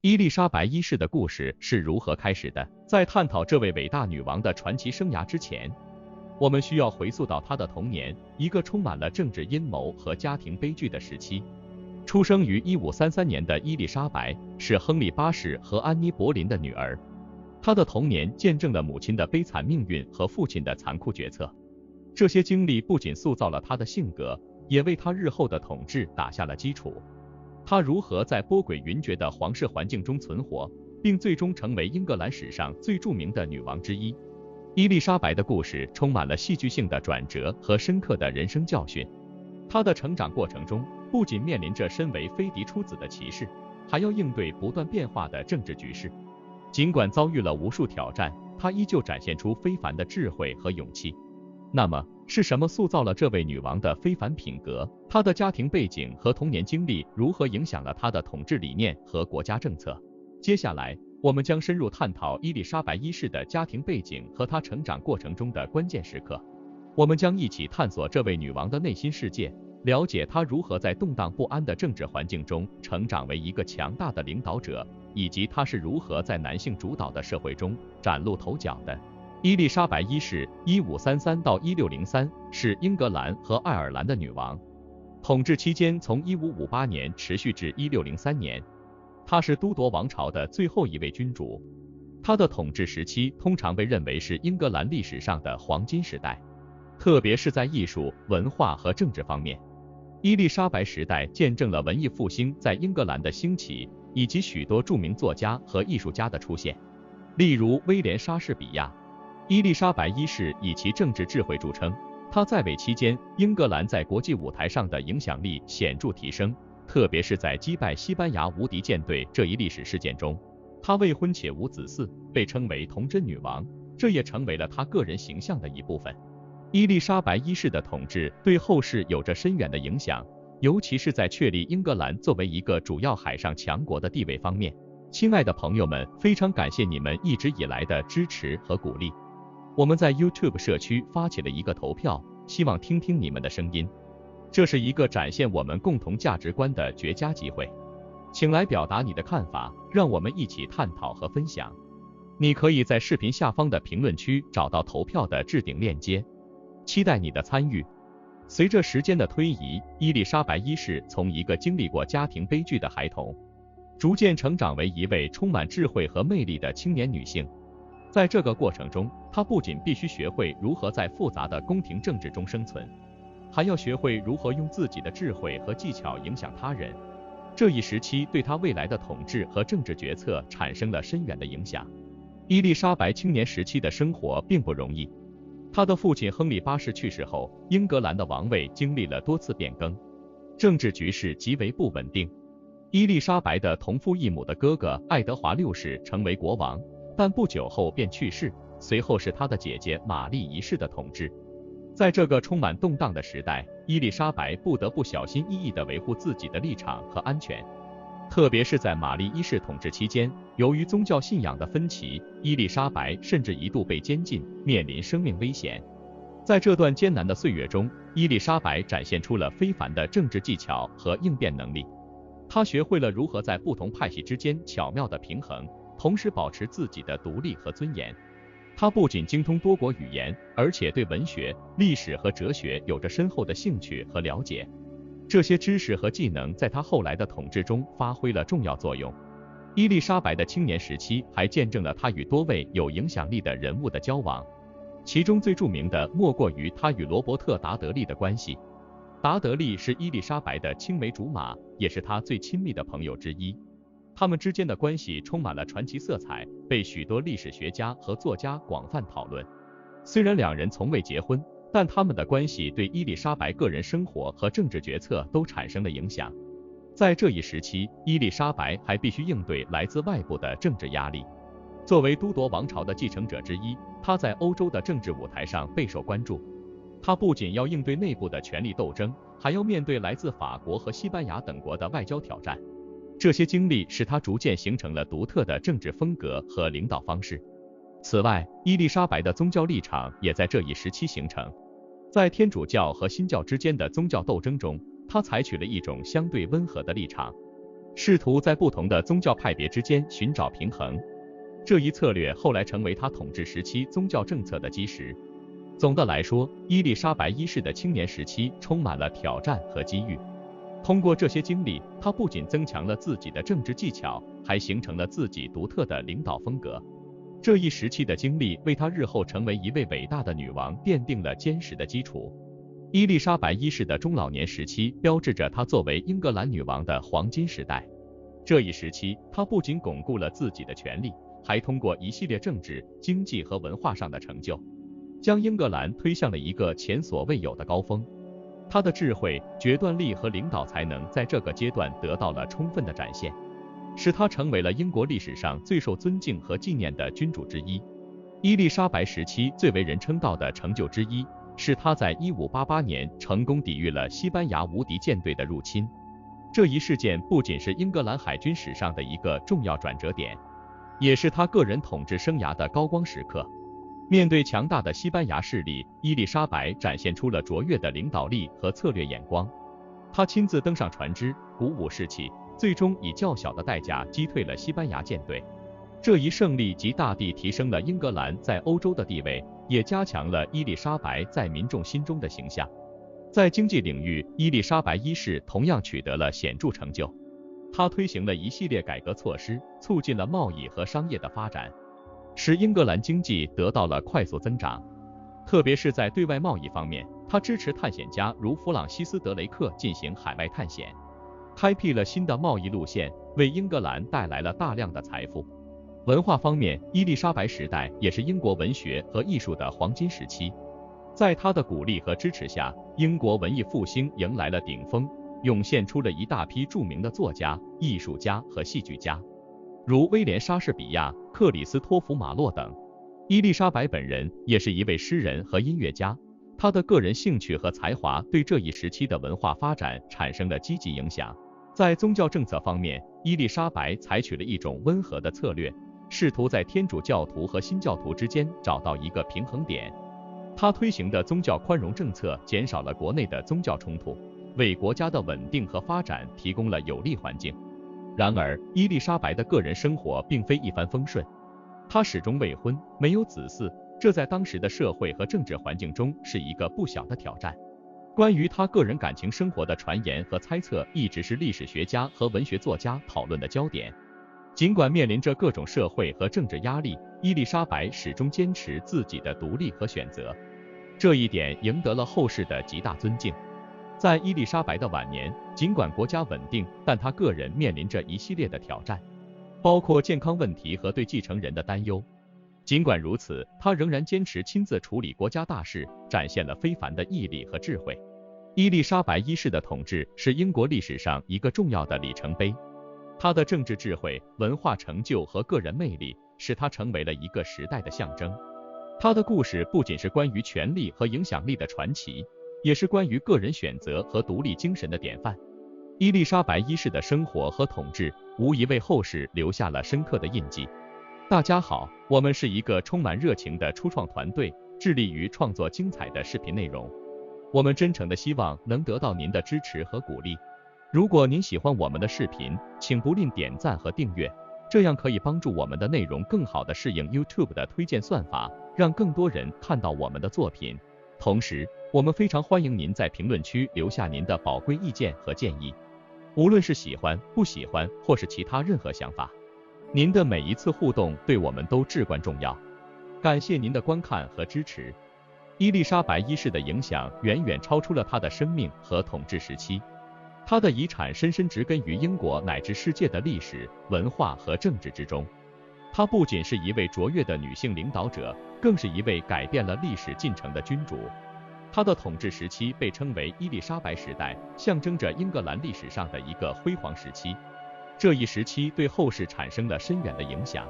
伊丽莎白一世的故事是如何开始的？在探讨这位伟大女王的传奇生涯之前，我们需要回溯到她的童年，一个充满了政治阴谋和家庭悲剧的时期。出生于1533年的伊丽莎白是亨利八世和安妮·博林的女儿，她的童年见证了母亲的悲惨命运和父亲的残酷决策。这些经历不仅塑造了她的性格，也为她日后的统治打下了基础。她如何在波诡云谲的皇室环境中存活，并最终成为英格兰史上最著名的女王之一。伊丽莎白的故事充满了戏剧性的转折和深刻的人生教训。她的成长过程中，不仅面临着身为飞嫡出子的歧视，还要应对不断变化的政治局势。尽管遭遇了无数挑战，她依旧展现出非凡的智慧和勇气。那么，是什么塑造了这位女王的非凡品格？她的家庭背景和童年经历如何影响了她的统治理念和国家政策？接下来，我们将深入探讨伊丽莎白一世的家庭背景和她成长过程中的关键时刻。我们将一起探索这位女王的内心世界，了解她如何在动荡不安的政治环境中成长为一个强大的领导者，以及她是如何在男性主导的社会中崭露头角的。伊丽莎白一世1533到1603是英格兰和爱尔兰的女王，统治期间从1558年持续至1603年。她是都铎王朝的最后一位君主，她的统治时期通常被认为是英格兰历史上的黄金时代，特别是在艺术、文化和政治方面。伊丽莎白时代见证了文艺复兴在英格兰的兴起，以及许多著名作家和艺术家的出现，例如威廉·莎士比亚。伊丽莎白一世以其政治智慧著称，她在位期间，英格兰在国际舞台上的影响力显著提升，特别是在击败西班牙无敌舰队这一历史事件中。她未婚且无子嗣，被称为童贞女王，这也成为了她个人形象的一部分。伊丽莎白一世的统治对后世有着深远的影响，尤其是在确立英格兰作为一个主要海上强国的地位方面。亲爱的朋友们，非常感谢你们一直以来的支持和鼓励。我们在 YouTube 社区发起了一个投票，希望听听你们的声音。这是一个展现我们共同价值观的绝佳机会，请来表达你的看法，让我们一起探讨和分享。你可以在视频下方的评论区找到投票的置顶链接，期待你的参与。随着时间的推移，伊丽莎白一世从一个经历过家庭悲剧的孩童，逐渐成长为一位充满智慧和魅力的青年女性。在这个过程中，她不仅必须学会如何在复杂的宫廷政治中生存，还要学会如何用自己的智慧和技巧影响他人。这一时期对她未来的统治和政治决策产生了深远的影响。伊丽莎白青年时期的生活并不容易，她的父亲亨利八世去世后，英格兰的王位经历了多次变更，政治局势极为不稳定。伊丽莎白的同父异母的哥哥爱德华六世成为国王，但不久后便去世，随后是她的姐姐玛丽一世的统治。在这个充满动荡的时代，伊丽莎白不得不小心翼翼地维护自己的立场和安全，特别是在玛丽一世统治期间，由于宗教信仰的分歧，伊丽莎白甚至一度被监禁，面临生命危险。在这段艰难的岁月中，伊丽莎白展现出了非凡的政治技巧和应变能力。她学会了如何在不同派系之间巧妙地平衡，同时保持自己的独立和尊严。她不仅精通多国语言，而且对文学、历史和哲学有着深厚的兴趣和了解。这些知识和技能在她后来的统治中发挥了重要作用。伊丽莎白的青年时期还见证了她与多位有影响力的人物的交往，其中最著名的莫过于她与罗伯特·达德利的关系。达德利是伊丽莎白的青梅竹马，也是她最亲密的朋友之一。他们之间的关系充满了传奇色彩，被许多历史学家和作家广泛讨论。虽然两人从未结婚，但他们的关系对伊丽莎白个人生活和政治决策都产生了影响。在这一时期，伊丽莎白还必须应对来自外部的政治压力。作为都铎王朝的继承者之一，她在欧洲的政治舞台上备受关注。她不仅要应对内部的权力斗争，还要面对来自法国和西班牙等国的外交挑战。这些经历使她逐渐形成了独特的政治风格和领导方式。此外，伊丽莎白的宗教立场也在这一时期形成。在天主教和新教之间的宗教斗争中，她采取了一种相对温和的立场。试图在不同的宗教派别之间寻找平衡。这一策略后来成为他统治时期宗教政策的基石。总的来说，伊丽莎白一世的青年时期充满了挑战和机遇。通过这些经历，她不仅增强了自己的政治技巧，还形成了自己独特的领导风格。这一时期的经历为她日后成为一位伟大的女王奠定了坚实的基础。伊丽莎白一世的中老年时期标志着她作为英格兰女王的黄金时代。这一时期，她不仅巩固了自己的权力，还通过一系列政治、经济和文化上的成就，将英格兰推向了一个前所未有的高峰。他的智慧、决断力和领导才能在这个阶段得到了充分的展现，使他成为了英国历史上最受尊敬和纪念的君主之一。伊丽莎白时期最为人称道的成就之一，是他在1588年成功抵御了西班牙无敌舰队的入侵。这一事件不仅是英格兰海军史上的一个重要转折点，也是他个人统治生涯的高光时刻。面对强大的西班牙势力，伊丽莎白展现出了卓越的领导力和策略眼光。她亲自登上船只，鼓舞士气，最终以较小的代价击退了西班牙舰队。这一胜利极大地提升了英格兰在欧洲的地位，也加强了伊丽莎白在民众心中的形象。在经济领域，伊丽莎白一世同样取得了显著成就。她推行了一系列改革措施，促进了贸易和商业的发展，使英格兰经济得到了快速增长。特别是在对外贸易方面，他支持探险家如弗朗西斯·德雷克进行海外探险，开辟了新的贸易路线，为英格兰带来了大量的财富。文化方面，伊丽莎白时代也是英国文学和艺术的黄金时期。在他的鼓励和支持下，英国文艺复兴迎来了顶峰，涌现出了一大批著名的作家、艺术家和戏剧家，如威廉·莎士比亚、克里斯托弗·马洛等。伊丽莎白本人也是一位诗人和音乐家，她的个人兴趣和才华对这一时期的文化发展产生了积极影响。在宗教政策方面，伊丽莎白采取了一种温和的策略，试图在天主教徒和新教徒之间找到一个平衡点。她推行的宗教宽容政策减少了国内的宗教冲突，为国家的稳定和发展提供了有利环境。然而，伊丽莎白的个人生活并非一帆风顺，她始终未婚，没有子嗣，这在当时的社会和政治环境中是一个不小的挑战。关于她个人感情生活的传言和猜测一直是历史学家和文学作家讨论的焦点。尽管面临着各种社会和政治压力，伊丽莎白始终坚持自己的独立和选择，这一点赢得了后世的极大尊敬。在伊丽莎白的晚年，尽管国家稳定，但她个人面临着一系列的挑战，包括健康问题和对继承人的担忧。尽管如此，她仍然坚持亲自处理国家大事，展现了非凡的毅力和智慧。伊丽莎白一世的统治是英国历史上一个重要的里程碑。她的政治智慧、文化成就和个人魅力，使她成为了一个时代的象征。她的故事不仅是关于权力和影响力的传奇，也是关于个人选择和独立精神的典范。伊丽莎白一世的生活和统治无疑为后世留下了深刻的印记。大家好，我们是一个充满热情的初创团队，致力于创作精彩的视频内容。我们真诚地希望能得到您的支持和鼓励。如果您喜欢我们的视频，请不吝点赞和订阅，这样可以帮助我们的内容更好地适应 YouTube 的推荐算法，让更多人看到我们的作品。同时，我们非常欢迎您在评论区留下您的宝贵意见和建议，无论是喜欢、不喜欢，或是其他任何想法。您的每一次互动对我们都至关重要。感谢您的观看和支持。伊丽莎白一世的影响远远超出了她的生命和统治时期。她的遗产深深植根于英国乃至世界的历史、文化和政治之中。她不仅是一位卓越的女性领导者，更是一位改变了历史进程的君主。她的统治时期被称为伊丽莎白时代，象征着英格兰历史上的一个辉煌时期。这一时期对后世产生了深远的影响。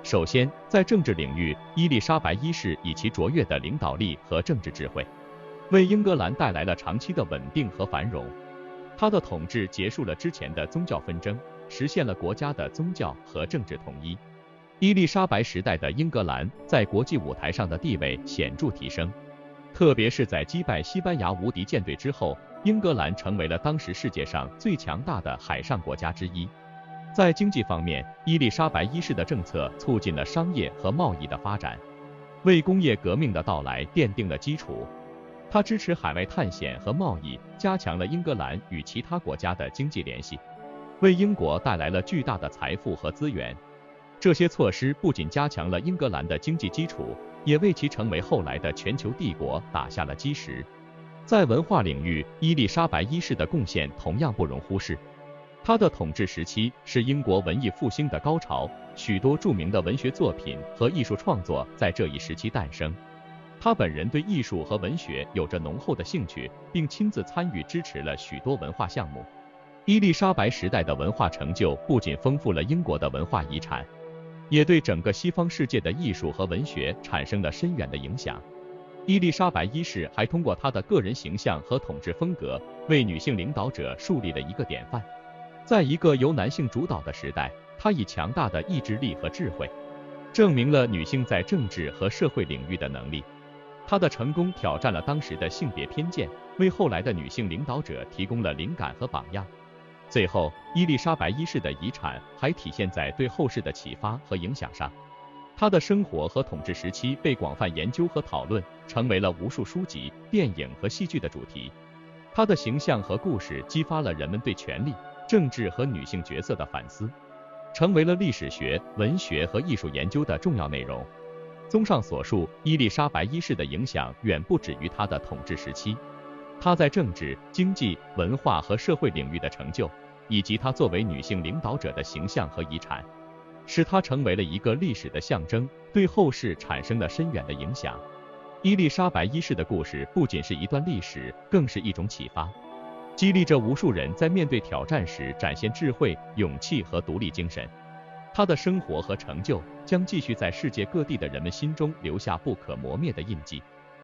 首先，在政治领域，伊丽莎白一世以其卓越的领导力和政治智慧，为英格兰带来了长期的稳定和繁荣。她的统治结束了之前的宗教纷争，实现了国家的宗教和政治统一。伊丽莎白时代的英格兰在国际舞台上的地位显著提升，特别是在击败西班牙无敌舰队之后，英格兰成为了当时世界上最强大的海上国家之一。在经济方面，伊丽莎白一世的政策促进了商业和贸易的发展，为工业革命的到来奠定了基础。他支持海外探险和贸易，加强了英格兰与其他国家的经济联系，为英国带来了巨大的财富和资源。这些措施不仅加强了英格兰的经济基础，也为其成为后来的全球帝国打下了基石。在文化领域，伊丽莎白一世的贡献同样不容忽视。她的统治时期是英国文艺复兴的高潮，许多著名的文学作品和艺术创作在这一时期诞生。她本人对艺术和文学有着浓厚的兴趣，并亲自参与支持了许多文化项目。伊丽莎白时代的文化成就不仅丰富了英国的文化遗产，也对整个西方世界的艺术和文学产生了深远的影响。伊丽莎白一世还通过她的个人形象和统治风格，为女性领导者树立了一个典范。在一个由男性主导的时代，她以强大的意志力和智慧，证明了女性在政治和社会领域的能力。她的成功挑战了当时的性别偏见，为后来的女性领导者提供了灵感和榜样。最后，伊丽莎白一世的遗产还体现在对后世的启发和影响上。她的生活和统治时期被广泛研究和讨论，成为了无数书籍、电影和戏剧的主题。她的形象和故事激发了人们对权力、政治和女性角色的反思，成为了历史学、文学和艺术研究的重要内容。综上所述，伊丽莎白一世的影响远不止于她的统治时期。她在政治、经济、文化和社会领域的成就，以及她作为女性领导者的形象和遗产，使她成为了一个历史的象征，对后世产生了深远的影响。伊丽莎白一世的故事不仅是一段历史，更是一种启发，激励着无数人在面对挑战时展现智慧、勇气和独立精神。她的生活和成就将继续在世界各地的人们心中留下不可磨灭的印记。